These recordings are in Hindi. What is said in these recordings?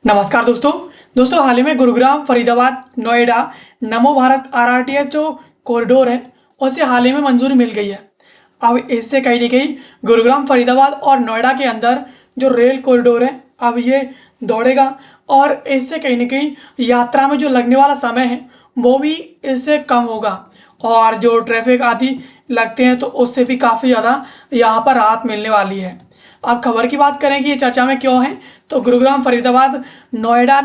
नमस्कार दोस्तों हाल ही में गुरुग्राम फरीदाबाद नोएडा नमो भारत आरआरटीएस जो कॉरिडोर है उसे हाल ही में मंजूरी मिल गई है। अब इससे कहीं ना कहीं गुरुग्राम फरीदाबाद और नोएडा के अंदर जो रेल कॉरिडोर है अब ये दौड़ेगा और इससे कहीं ना कहीं यात्रा में जो लगने वाला समय है वो भी इससे कम होगा और जो ट्रैफिक आदि लगते हैं तो उससे भी काफ़ी ज़्यादा यहाँ पर राहत मिलने वाली है। अब खबर की बात करें कि ये चर्चा में क्यों है, तो गुरुग्राम फरीदाबाद नोएडा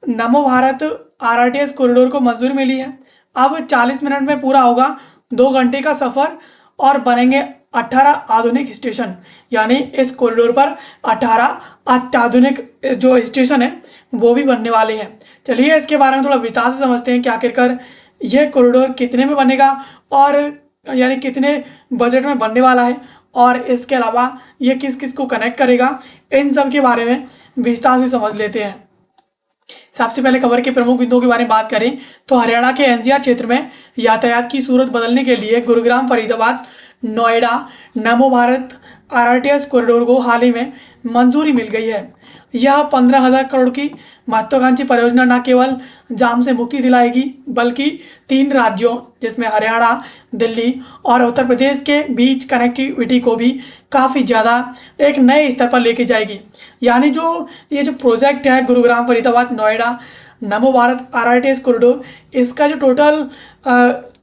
नमो भारत आरआरटीएस कॉरिडोर को मंजूरी मिली है। अब 40 मिनट में पूरा होगा 2 घंटे का सफ़र और बनेंगे 18 आधुनिक स्टेशन, यानी इस कॉरिडोर पर 18 अत्याधुनिक जो स्टेशन है वो भी बनने वाले हैं। चलिए इसके बारे में थोड़ा विस्तार से समझते हैं कि आखिरकार यह कॉरिडोर कितने में बनेगा और यानी कितने बजट में बनने वाला है और इसके अलावा ये किस किस को कनेक्ट करेगा, इन सब के बारे में विस्तार से समझ लेते हैं। सबसे पहले खबर के प्रमुख बिंदुओं के बारे में बात करें तो हरियाणा के एनसीआर क्षेत्र में यातायात की सूरत बदलने के लिए गुरुग्राम फरीदाबाद नोएडा नमो भारत आरआरटीएस कॉरिडोर को हाल ही में मंजूरी मिल गई है। यह 15,000 करोड़ की महत्वाकांक्षी परियोजना न केवल जाम से मुक्ति दिलाएगी बल्कि 3 राज्यों जिसमें हरियाणा, दिल्ली और उत्तर प्रदेश के बीच कनेक्टिविटी को भी काफ़ी ज़्यादा एक नए स्तर पर लेके जाएगी। यानी ये जो प्रोजेक्ट है गुरुग्राम फरीदाबाद नोएडा नमो भारत आरआरटीएस कॉरिडोर, इसका जो टोटल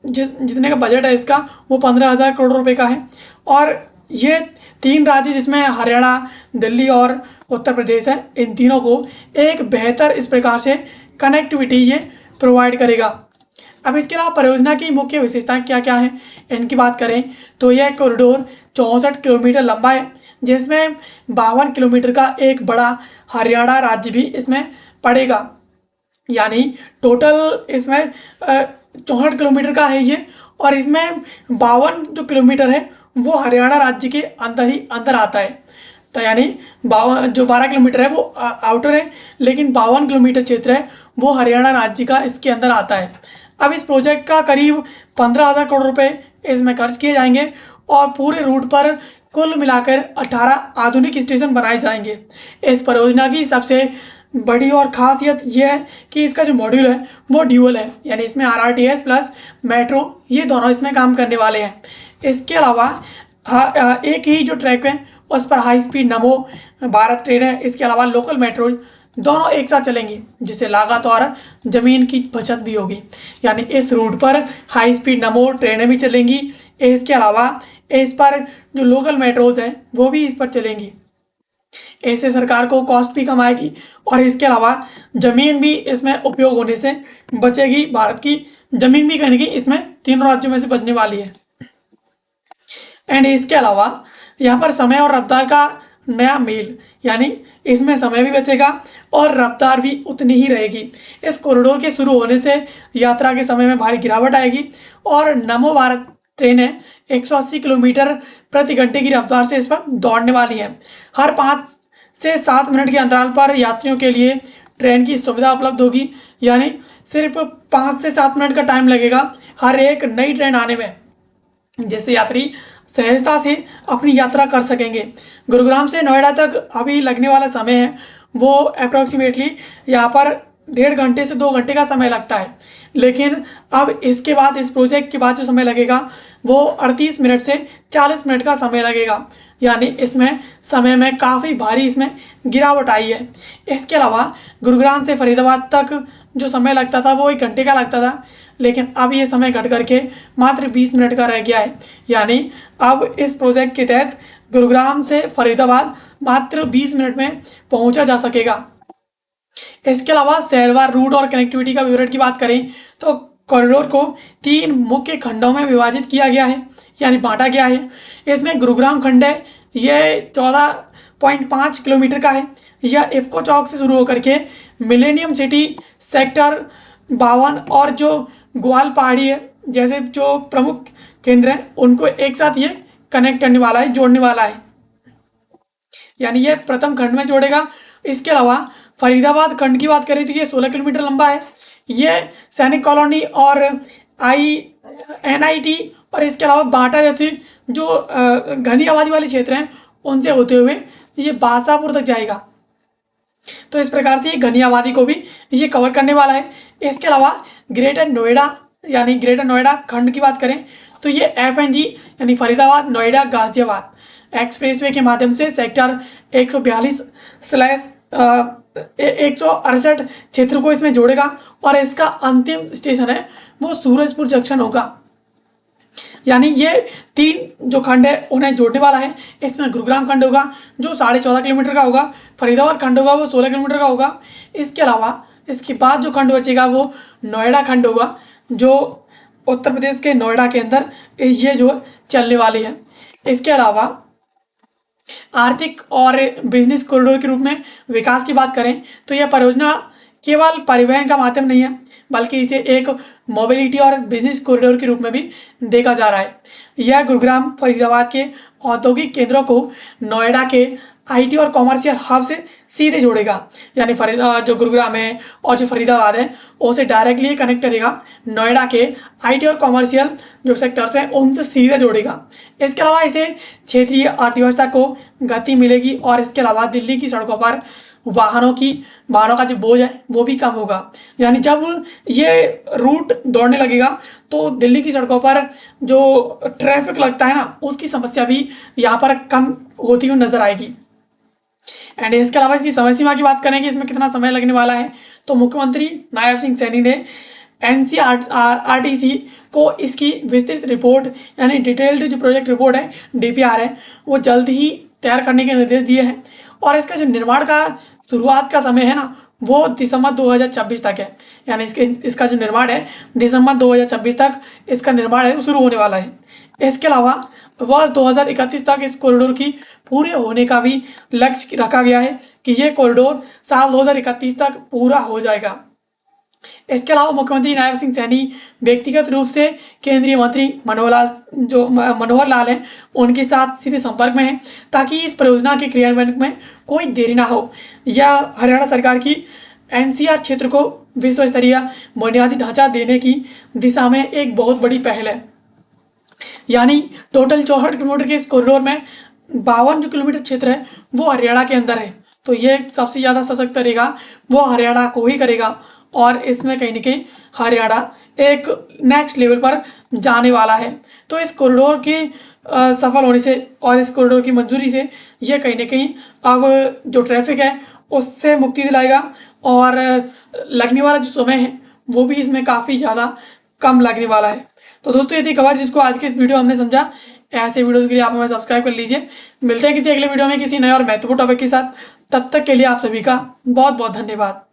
जितने का बजट है इसका वो 15,000 करोड़ रुपए का है और ये 3 राज्य जिसमें हरियाणा, दिल्ली और उत्तर प्रदेश है, इन तीनों को एक बेहतर इस प्रकार से कनेक्टिविटी ये प्रोवाइड करेगा। अब इसके अलावा परियोजना की मुख्य विशेषताएं क्या क्या हैं, इनकी बात करें तो यह कॉरिडोर 64 किलोमीटर लंबा है जिसमें 52 किलोमीटर का एक बड़ा हरियाणा राज्य भी इसमें पड़ेगा। यानी टोटल इसमें 64 किलोमीटर का है ये और इसमें 52 जो किलोमीटर है वो हरियाणा राज्य के अंदर ही अंदर आता है। तो यानी 12 किलोमीटर है वो आउटर है, लेकिन 52 किलोमीटर क्षेत्र है वो हरियाणा राज्य का इसके अंदर आता है। अब इस प्रोजेक्ट का करीब 15,000 करोड़ रुपए इसमें खर्च किए जाएंगे और पूरे रूट पर कुल मिलाकर 18 आधुनिक स्टेशन बनाए जाएंगे। इस परियोजना की सबसे बड़ी और खासियत यह है कि इसका जो मॉड्यूल है वो ड्यूअल है, यानी इसमें आरआरटीएस प्लस मेट्रो ये दोनों इसमें काम करने वाले हैं। इसके अलावा एक ही जो ट्रैक है उस पर हाई स्पीड नमो भारत ट्रेन है, इसके अलावा लोकल मेट्रो दोनों एक साथ चलेंगी जिससे लागत और ज़मीन की बचत भी होगी। यानी इस रूट पर हाई स्पीड नमो ट्रेनें भी चलेंगी, इसके अलावा इस पर जो लोकल मेट्रोज हैं वो भी इस पर चलेंगी। ऐसे सरकार को कॉस्ट भी कम आएगी और इसके अलावा ज़मीन भी इसमें उपयोग होने से बचेगी। भारत की ज़मीन भी कहीं इसमें तीनों राज्यों में से बचने वाली है। एंड इसके अलावा यहाँ पर समय और रफ्तार का नया मेल, यानी इसमें समय भी बचेगा और रफ्तार भी उतनी ही रहेगी। इस कॉरिडोर के शुरू होने से यात्रा के समय में भारी गिरावट आएगी और नमो भारत ट्रेनें 180 किलोमीटर प्रति घंटे की रफ्तार से इस पर दौड़ने वाली हैं। हर 5 से 7 मिनट के अंतराल पर यात्रियों के लिए ट्रेन की सुविधा उपलब्ध होगी, यानी सिर्फ 5 से 7 मिनट का टाइम लगेगा हर एक नई ट्रेन आने में, जिससे यात्री सहजता से अपनी यात्रा कर सकेंगे। गुरुग्राम से नोएडा तक अभी लगने वाला समय है वो अप्रॉक्सीमेटली यहाँ पर 1.5 घंटे से 2 घंटे का समय लगता है, लेकिन अब इसके बाद इस प्रोजेक्ट के बाद जो समय लगेगा वो 38 मिनट से 40 मिनट का समय लगेगा। यानी इसमें समय में काफ़ी भारी इसमें गिरावट आई है। इसके अलावा गुरुग्राम से फरीदाबाद तक जो समय लगता था वो 1 घंटे का लगता था, लेकिन अब ये समय घट करके मात्र 20 मिनट का रह गया है। यानी अब इस प्रोजेक्ट के तहत गुरुग्राम से फरीदाबाद मात्र 20 मिनट में पहुंचा जा सकेगा। इसके अलावा शहरवार रूट और कनेक्टिविटी का विवरण की बात करें तो कॉरिडोर को 3 मुख्य खंडों में विभाजित किया गया है, यानी बांटा गया है। इसमें गुरुग्राम खंड है, यह 14.5 किलोमीटर का है। यह इफ्को चौक से शुरू होकर के मिलेनियम सिटी सेक्टर 52 और जो ग्वाल पहाड़ी है जैसे जो प्रमुख केंद्र हैं उनको एक साथ ये कनेक्ट करने वाला है, जोड़ने वाला है, यानी ये प्रथम खंड में जोड़ेगा। इसके अलावा फरीदाबाद खंड की बात करें तो ये 16 किलोमीटर लंबा है। ये सैनिक कॉलोनी और NIT और इसके अलावा बांटा जैसी जो घनी आबादी वाले क्षेत्र हैं उनसे होते हुए ये बादशाहपुर तक जाएगा। तो इस प्रकार से ये घनी आबादी को भी ये कवर करने वाला है। इसके अलावा ग्रेटर नोएडा यानी ग्रेटर नोएडा खंड की बात करें तो ये FNG यानी फरीदाबाद नोएडा गाजियाबाद एक्सप्रेसवे के माध्यम से सेक्टर 142/168 क्षेत्र को इसमें जोड़ेगा और इसका अंतिम स्टेशन है वो सूरजपुर जंक्शन होगा। यानी ये 3 जो खंड है उन्हें जोड़ने वाला है। इसमें गुरुग्राम खंड होगा जो 14.5 किलोमीटर का होगा, फरीदाबाद खंड होगा वो 16 किलोमीटर का होगा। इसके अलावा इसके बाद जो खंड बचेगा वो नोएडा खंड होगा जो उत्तर प्रदेश के नोएडा के अंदर ये जो चलने वाली है। इसके अलावा आर्थिक और बिजनेस कॉरिडोर के रूप में विकास की बात करें तो यह परियोजना केवल परिवहन का माध्यम नहीं है बल्कि इसे एक मोबिलिटी और बिजनेस कॉरिडोर के रूप में भी देखा जा रहा है। यह गुरुग्राम फरीदाबाद के औद्योगिक केंद्रों को नोएडा के IT और कॉमर्शियल हब से सीधे जोड़ेगा। यानी जो गुरुग्राम है और जो फरीदाबाद है उसे डायरेक्टली कनेक्ट करेगा नोएडा के IT और कॉमर्शियल जो सेक्टर्स हैं उनसे सीधे जोड़ेगा। इसके अलावा इसे क्षेत्रीय अर्थव्यवस्था को गति मिलेगी और इसके अलावा दिल्ली की सड़कों पर वाहनों का जो बोझ है वो भी कम होगा। यानी जब ये रूट दौड़ने लगेगा तो दिल्ली की सड़कों पर जो ट्रैफिक लगता है ना उसकी समस्या भी यहाँ पर कम होती हुई नजर आएगी। एंड इसके अलावा इसकी समय सीमा की बात करें कि इसमें कितना समय लगने वाला है तो मुख्यमंत्री नायब सिंह सैनी ने NCRTC को इसकी विस्तृत रिपोर्ट यानी डिटेल्ड जो प्रोजेक्ट रिपोर्ट है DPR है वो जल्द ही तैयार करने के निर्देश दिए हैं। और इसका जो निर्माण का शुरुआत का समय है ना वो दिसंबर 2026 तक है। यानी इसका जो निर्माण है दिसंबर 2026 तक इसका निर्माण है शुरू होने वाला है। इसके अलावा वर्ष 2031 तक इस कॉरिडोर की पूरे होने का भी लक्ष्य रखा गया है कि ये कॉरिडोर साल 2031 तक पूरा हो जाएगा। इसके अलावा मुख्यमंत्री नायब सिंह सैनी व्यक्तिगत रूप से केंद्रीय मंत्री मनोहर लाल हैं उनके साथ सीधे संपर्क में हैं ताकि इस परियोजना के क्रियान्वयन में कोई देरी ना हो। यह हरियाणा सरकार की NCR क्षेत्र को विश्व स्तरीय बुनियादी ढांचा देने की दिशा में एक बहुत बड़ी पहल है। यानी टोटल 64 किलोमीटर के इस कॉरिडोर में 52 जो किलोमीटर क्षेत्र है वो हरियाणा के अंदर है। तो ये सबसे ज़्यादा सशक्त करेगा वो हरियाणा को ही करेगा और इसमें कहीं ना कहीं हरियाणा एक नेक्स्ट लेवल पर जाने वाला है। तो इस कॉरिडोर के सफल होने से और इस कॉरिडोर की मंजूरी से ये कहीं ना कहीं अब जो ट्रैफिक है उससे मुक्ति दिलाएगा और लगने वाला जो समय है वो भी इसमें काफ़ी ज़्यादा कम लगने वाला है। तो दोस्तों ये थी खबर जिसको आज के इस वीडियो हमने समझा। ऐसे वीडियोस के लिए आप हमें सब्सक्राइब कर लीजिए। मिलते हैं किसी अगले वीडियो में किसी नए और महत्वपूर्ण टॉपिक के साथ। तब तक के लिए आप सभी का बहुत बहुत धन्यवाद।